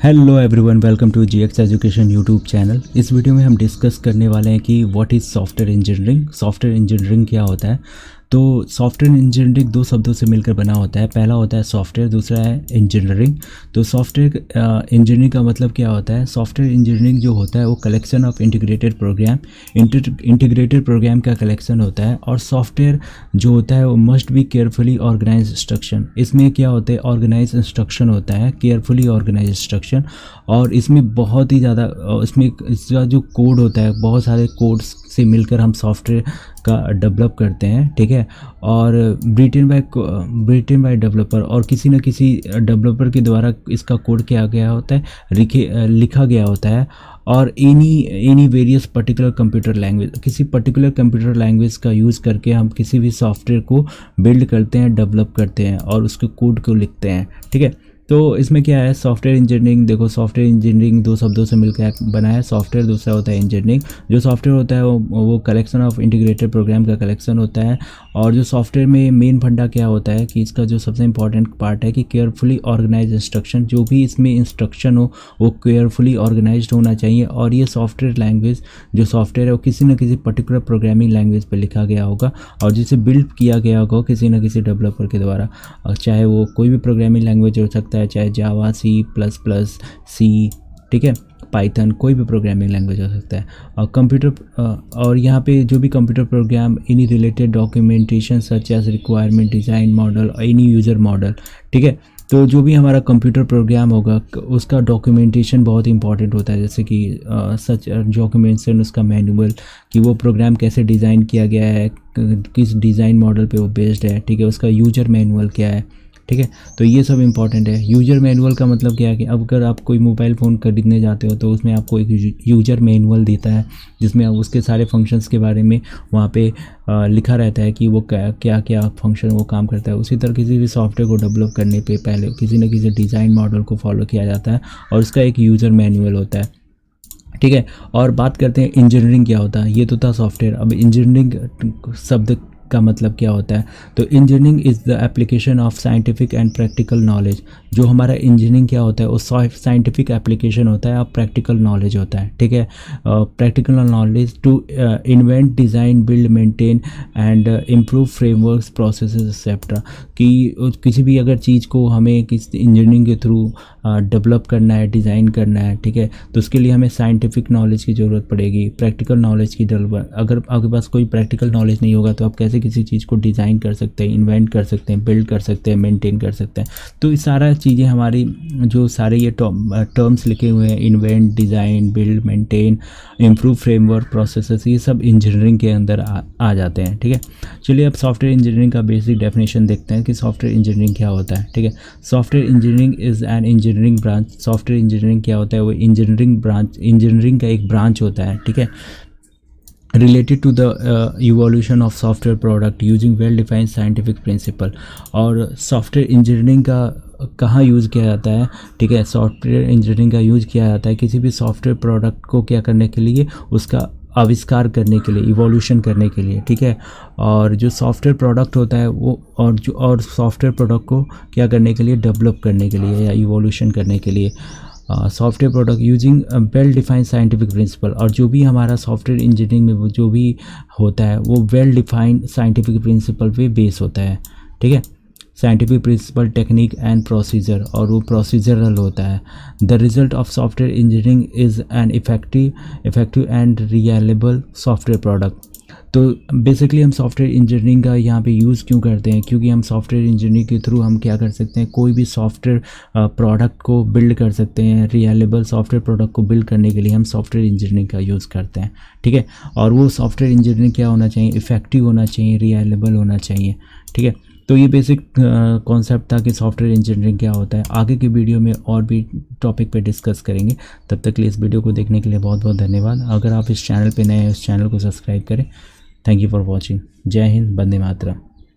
Hello everyone, welcome to GX education YouTube channel. इस video में हम डिस्कस करने वाले हैं कि what is software engineering. Software engineering क्या होता है। तो सॉफ्टवेयर इंजीनियरिंग दो शब्दों से मिलकर बना होता है। पहला होता है सॉफ्टवेयर, दूसरा है इंजीनियरिंग। तो सॉफ्टवेयर इंजीनियरिंग का मतलब क्या होता है। सॉफ्टवेयर इंजीनियरिंग जो होता है वो collection of integrated program, integrated program का कलेक्शन होता है। और सॉफ्टवेयर जो होता है वो must be carefully organise instruction. इसमें क्या होता है, ऑर्गेनाइज इंस्ट्रक्शन होता है, केयरफुली ऑर्गेनाइज इंस्ट्रक्शन। और इसमें बहुत ही ज़्यादा इसमें इसका जो कोड होता है, बहुत सारे कोड्स से मिलकर हम सॉफ्टवेयर का डेवलप करते हैं, ठीक है। और ब्रिटेन बाय डेवलपर और किसी न किसी डेवलपर के द्वारा इसका कोड किया गया होता है, लिखा गया होता है। और any various particular computer language, किसी पर्टिकुलर कंप्यूटर लैंग्वेज का यूज़ करके हम किसी भी सॉफ्टवेयर को बिल्ड करते हैं, डेवलप करते हैं और उसके कोड को लिखते हैं, ठीक है। तो इसमें क्या है, सॉफ्टवेयर इंजीनियरिंग, देखो सॉफ्टवेयर इंजीनियरिंग दो शब्दों से मिलकर बना है। सॉफ्टवेयर दूसरा होता है इंजीनियरिंग। जो सॉफ्टवेयर होता है वो कलेक्शन ऑफ इंटीग्रेटेड प्रोग्राम का कलेक्शन होता है। और जो सॉफ्टवेयर में मेन फंडा क्या होता है कि इसका जो सबसे इंपॉर्टेंट पार्ट है कि केयरफुली ऑर्गेनाइज इंस्ट्रक्शन। जो भी इसमें इंस्ट्रक्शन हो वो केयरफुली ऑर्गेनाइज्ड होना चाहिए। और ये सॉफ्टवेयर लैंग्वेज जो सॉफ्टवेयर है वो किसी न किसी पर्टिकुलर प्रोग्रामिंग लैंग्वेज पर लिखा गया होगा और जिसे बिल्ड किया गया होगा किसी न किसी डेवलपर के द्वारा। चाहे वो कोई भी प्रोग्रामिंग लैंग्वेज हो सकता है, चाहे जावा, C++, ठीक है, पाइथन, कोई भी प्रोग्रामिंग लैंग्वेज हो सकता है। और कंप्यूटर और यहाँ पे जो भी computer program, any related documentation such as requirement, design model, any user model, ठीक है। तो जो भी हमारा कंप्यूटर प्रोग्राम होगा उसका डॉक्यूमेंटेशन बहुत इंपॉर्टेंट होता है। जैसे कि सच डॉक्यूमेंटेशन, उसका मैनुअल, कि वो प्रोग्राम कैसे डिज़ाइन किया गया है, किस डिज़ाइन मॉडल पे वो बेस्ड है, ठीक है। उसका यूजर मैनुअल क्या है, ठीक है। तो ये सब इंपॉर्टेंट है। यूजर मैनुअल का मतलब क्या है कि अब अगर आप कोई मोबाइल फ़ोन खरीदने जाते हो तो उसमें आपको एक यूजर मैनुअल देता है जिसमें उसके सारे फंक्शंस के बारे में वहाँ पे लिखा रहता है कि वो क्या क्या फंक्शन वो काम करता है। उसी तरह किसी भी सॉफ्टवेयर को डेवलप करने पे पहले किसी न किसी डिज़ाइन मॉडल को फॉलो किया जाता है और उसका एक यूज़र मैनुअल होता है, ठीक है। और बात करते हैं इंजीनियरिंग क्या होता है। ये तो था सॉफ्टवेयर। अब इंजीनियरिंग शब्द का मतलब क्या होता है। तो engineering is the application of scientific and practical knowledge. जो हमारा इंजीनियरिंग क्या होता है वो साइंटिफिक एप्लीकेशन होता है और प्रैक्टिकल नॉलेज होता है, ठीक है। Practical knowledge to invent, design, build, maintain and improve frameworks, processes etcetera. कि किसी भी अगर चीज़ को हमें किसी इंजीनियरिंग के थ्रू डेवलप करना है, डिज़ाइन करना है, ठीक है, तो उसके लिए हमें साइंटिफिक नॉलेज की ज़रूरत पड़ेगी, प्रैक्टिकल नॉलेज की ज़रूरत। अगर आपके पास कोई प्रैक्टिकल नॉलेज नहीं होगा तो आप कैसे किसी चीज़ को डिज़ाइन कर सकते हैं, इन्वेंट कर सकते हैं, बिल्ड कर सकते हैं, मेंटेन कर सकते हैं। तो ये सारा चीज़ें हमारी जो सारे ये टर्म्स लिखे हुए हैं, invent, design, build, maintain, improve framework, processes, ये सब इंजीनियरिंग के अंदर आ जाते हैं, ठीक है। चलिए अब सॉफ्टवेयर इंजीनियरिंग का बेसिक डेफिनेशन देखते हैं कि सॉफ्टवेयर इंजीनियरिंग क्या होता है, ठीक है। Software engineering is an engineering branch. Software engineering क्या होता है, वो इंजीनियरिंग का एक ब्रांच होता है, ठीक है, related to the evolution of software product using well defined scientific principle। और सॉफ्टवेयर इंजीनियरिंग का कहाँ यूज़ किया जाता है, ठीक है। सॉफ्टवेयर इंजीनियरिंग का यूज़ किया जाता है किसी भी सॉफ्टवेयर प्रोडक्ट को क्या करने के लिए, उसका आविष्कार करने के लिए, इवोल्यूशन करने के लिए, ठीक है। और जो सॉफ्टवेयर प्रोडक्ट होता है वो और सॉफ्टवेयर प्रोडक्ट को क्या करने के लिए, डेवलप करने के लिए या इवोल्यूशन करने के लिए। Software product using well defined scientific principle. और जो भी हमारा सॉफ्टवेयर इंजीनियरिंग में वो जो भी होता है वो वेल डिफाइंड साइंटिफिक प्रिंसिपल पे बेस होता है, ठीक है। Scientific principle, technique and procedure, और वो प्रोसीजरल होता है। The result of software engineering is an effective and reliable software product. तो बेसिकली हम सॉफ्टवेयर इंजीनियरिंग का यहाँ पे यूज़ क्यों करते हैं, क्योंकि हम सॉफ्टवेयर इंजीनियरिंग के थ्रू हम क्या कर सकते हैं, कोई भी सॉफ्टवेयर प्रोडक्ट को बिल्ड कर सकते हैं। रिलायबल सॉफ्टवेयर प्रोडक्ट को बिल्ड करने के लिए हम सॉफ्टवेयर इंजीनियरिंग का यूज़ करते हैं, ठीक है। और वो सॉफ्टवेयर इंजीनियरिंग क्या होना चाहिए, इफेक्टिव होना चाहिए, रिलायबल होना चाहिए, ठीक है। तो ये बेसिक कॉन्सेप्ट था कि सॉफ्टवेयर इंजीनियरिंग क्या होता है। आगे की वीडियो में और भी टॉपिक पे डिस्कस करेंगे। तब तक के लिए इस वीडियो को देखने के लिए बहुत बहुत धन्यवाद। अगर आप इस चैनल पे नए हैं, इस चैनल को सब्सक्राइब करें। Thank you for watching. जय हिंद, वंदे मातरम।